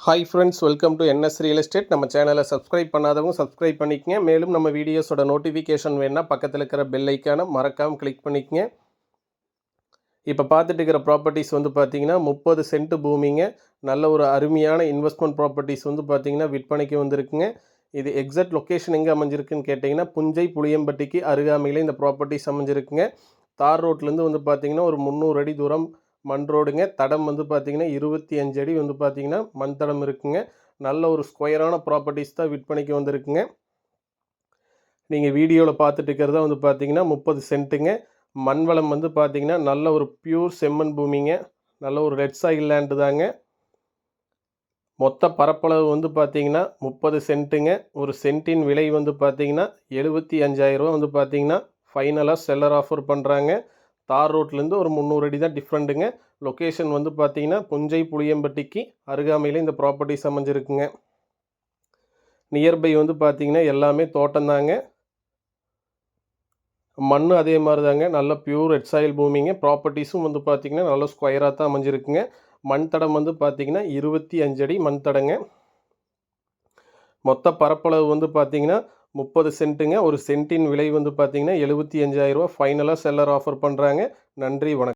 Hi friends, welcome to NS real estate. நம்ம சேனலை subscribe பண்ணாதவங்க சப்ஸ்கிரைப் பண்ணிக்கங்க. மேலும் நம்ம வீடியோஸோட நோட்டிஃபிகேஷன் வேணுன்னா பக்கத்தில் இருக்கிற பெல் ஐக்கானை மறக்காமல் கிளிக் பண்ணிக்கங்க. இப்போ பார்த்துட்டு இருக்கிற ப்ராப்பர்ட்டிஸ் வந்து பார்த்தீங்கன்னா 30 சென்ட் பூமிங்க. நல்ல ஒரு அருமையான இன்வெஸ்ட்மெண்ட் ப்ராப்பர்ட்டிஸ் வந்து பார்த்தீங்கன்னா விற்பனைக்கு வந்திருக்குங்க. இது எக்ஸாக்ட் லொக்கேஷன் எங்கே அமைஞ்சிருக்குன்னு கேட்டிங்கன்னா புஞ்சை புளியம்பட்டிக்கு அருகாமையில் இந்த ப்ராப்பர்ட்டிஸ் அமைஞ்சிருக்குங்க. தார் ரோட்லேருந்து வந்து பார்த்தீங்கன்னா ஒரு 300 அடி தூரம் மண் ரோடுங்க. தடம் வந்து பார்த்தீங்கன்னா 25 அடி வந்து பார்த்தீங்கன்னா மண் தடம் இருக்குங்க. நல்ல ஒரு ஸ்கொயரான ப்ராப்பர்ட்டிஸ் தான் விற்பனைக்கு வந்திருக்குங்க. நீங்கள் வீடியோவில் பார்த்துட்டு இருக்கிறதா வந்து பார்த்தீங்கன்னா 30 சென்ட்டுங்க. மண் வளம் வந்து பார்த்தீங்கன்னா நல்ல ஒரு பியூர் செம்மண் பூமிங்க. நல்ல ஒரு ரெட் சாயில் லேண்டு தாங்க. மொத்த பரப்பளவு வந்து பார்த்தீங்கன்னா 30 சென்ட்டுங்க. ஒரு சென்ட்டின் விலை வந்து பார்த்தீங்கன்னா 75,000 ரூபா வந்து பார்த்தீங்கன்னா ஃபைனலாக செல்லர் ஆஃபர் பண்ணுறாங்க. தார் ரோட்லேருந்து ஒரு 300 அடி தான் டிஃப்ரெண்ட்டுங்க. லொக்கேஷன் வந்து பார்த்தீங்கன்னா புஞ்சை புளியம்பட்டிக்கு அருகாமையில் இந்த ப்ராப்பர்ட்டிஸ் அமைஞ்சிருக்குங்க. நியர்பை வந்து பார்த்தீங்கன்னா எல்லாமே தோட்டம்தாங்க. மண் அதே மாதிரி தாங்க, நல்ல பியூர் ரெட் சாயில் பூமிங்க. ப்ராப்பர்ட்டிஸும் வந்து பார்த்தீங்கன்னா நல்ல ஸ்கொயராக தான் அமைஞ்சிருக்குங்க. மண் தடம் வந்து பார்த்தீங்கன்னா 25 அடி மண் தடங்க. மொத்த பரப்பளவு வந்து பார்த்தீங்கன்னா 30 சென்ட்டுங்க. ஒரு சென்ட்டின் விலை வந்து பார்த்தீங்கன்னா 75,000 ரூபா ஃபைனலாக செல்லர் ஆஃபர் பண்ணுறாங்க. நன்றி, வணக்கம்.